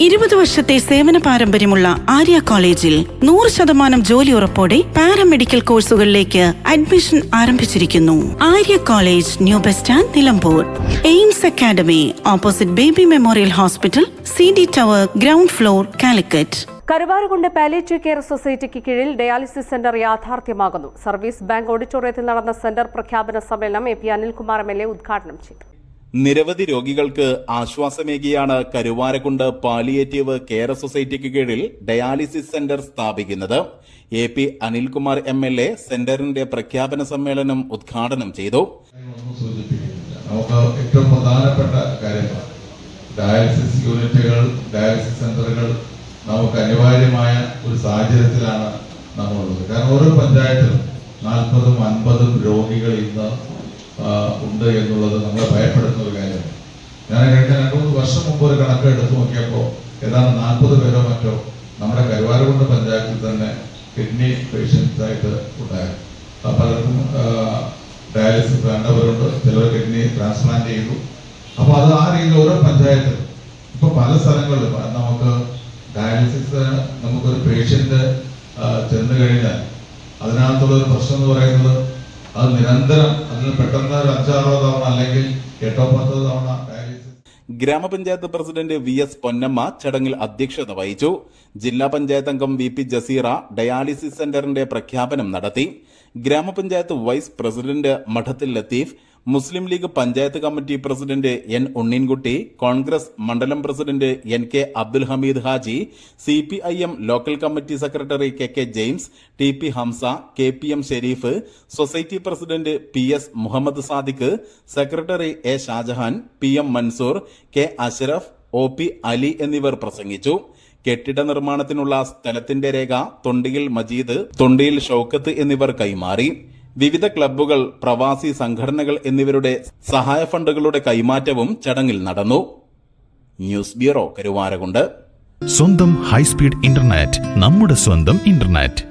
20 വർഷത്തെ സേവന പാരമ്പര്യമുള്ള ആര്യ കോളേജിൽ 100% ജോലി ഉറപ്പോടെ പാരാമെഡിക്കൽ കോഴ്സുകളിലേക്ക് അഡ്മിഷൻ ആരംഭിച്ചിരിക്കുന്നു. Arya College, new bus stand, Nilambur. Aims Academy, opposite Baby Memorial Hospital, CD tower, ground floor, Calicut. Karuvarakundu palliative care സൊസൈറ്റിക്ക് കീഴിൽ ഡയാലിസിസ് സെന്റർ യാഥാർത്ഥ്യമാകുന്നു. സർവീസ് ബാങ്ക് ഓഡിറ്റോറിയത്തിൽ നടന്ന സെന്റർ പ്രഖ്യാപന സമ്മേളനം AP അനിൽകുമാർ MLA ഉദ്ഘാടനം ചെയ്തു. നിരവധി രോഗികൾക്ക് ആശ്വാസമേകിയാണ് കരുവാരക്കുണ്ട് പാലിയേറ്റീവ് കെയർ സൊസൈറ്റിക്ക് കീഴിൽ ഡയാലിസിസ് സെന്റർ സ്ഥാപിക്കുന്നത്. AP അനിൽകുമാർ MLA സെന്ററിന്റെ പ്രഖ്യാപന സമ്മേളനം ഉദ്ഘാടനം ചെയ്തു. നമുക്ക് ഏറ്റവും പ്രധാനപ്പെട്ട കാര്യങ്ങൾ ഡയാലിസിസ് യൂണിറ്റുകൾ, ഡയാലിസിസ് സെന്ററുകൾ നമുക്ക് അനിവാര്യമായ ഒരു സാഹചര്യത്തിലാണ് നമ്മളുള്ളത്. കാരണം ഓരോ പഞ്ചായത്തിലും 40ഉം 50ഉം രോഗികൾ ഇന്ന് ഉണ്ട് എന്നുള്ളത് നമ്മളെ ഭയപ്പെടുന്ന ഒരു കാര്യമാണ്. ഞാൻ കഴിഞ്ഞ 2-3 വർഷം മുമ്പ് ഒരു കണക്ക് എടുത്തു നോക്കിയപ്പോൾ ഏതാണ്ട് 40 പേരോ മറ്റോ നമ്മുടെ കരുവാരകുണ്ട് പഞ്ചായത്തിൽ തന്നെ കിഡ്നി പേഷ്യൻസ് ആയിട്ട് ഉണ്ടായിരുന്നു. പലർക്കും ഡയാലിസിസ് വേണ്ടവരുണ്ട്, ചിലർ കിഡ്നി ട്രാൻസ്പ്ലാന്റ് ചെയ്തു. അപ്പോൾ അത് ആ രീതിയിൽ ഓരോ പഞ്ചായത്തിലും ഇപ്പൊ പല സ്ഥലങ്ങളിലും നമുക്ക് ഡയാലിസിസ് നമുക്കൊരു പേഷ്യന്റ് ചെന്ന് കഴിഞ്ഞാൽ അതിനകത്തുള്ള ഒരു പ്രശ്നം എന്ന് പറയുന്നത് അത് നിരന്തരം അതിന് പെട്ടെന്ന് 5-6 തവണ അല്ലെങ്കിൽ 8-10 തവണ ഡയാലിസിസ്. ഗ്രാമപഞ്ചായത്ത് പ്രസിഡന്റ് VS പൊന്നമ്മ ചടങ്ങിൽ അധ്യക്ഷത വഹിച്ചു. ജില്ലാ പഞ്ചായത്ത് അംഗം VP ജസീറ ഡയാലിസിസ് സെന്ററിന്റെ പ്രഖ്യാപനം നടത്തി. ഗ്രാമപഞ്ചായത്ത് vice president Madathil Latheef, Muslim League panchayat committee president N Unneenkutty, Congress മണ്ഡലം president NK Abdul Hameed Haji, CPIM local committee secretary KK James, TP Hamza, KPM Shareef, society president PS Muhammad Sadiq, secretary A Shajahan, PM Mansoor, K Ashraf, OP Ali എന്നിവർ പ്രസംഗിച്ചു. കെട്ടിട നിർമ്മാണത്തിനുള്ള സ്ഥലത്തിന്റെ രേഖ തൊണ്ടിയിൽ മജീദ്, തൊണ്ടിയിൽ ഷൗക്കത്ത് എന്നിവർ കൈമാറി. വിവിധ ക്ലബ്ബുകൾ, പ്രവാസി സംഘടനകൾ എന്നിവരുടെ സഹായ ഫണ്ടുകളുടെ കൈമാറ്റവും ചടങ്ങിൽ നടന്നു. News bureau, Karuvarakundu. സ്വന്തം ഹൈസ്പീഡ് ഇന്റർനെറ്റ്, നമ്മുടെ സ്വന്തം ഇന്റർനെറ്റ്.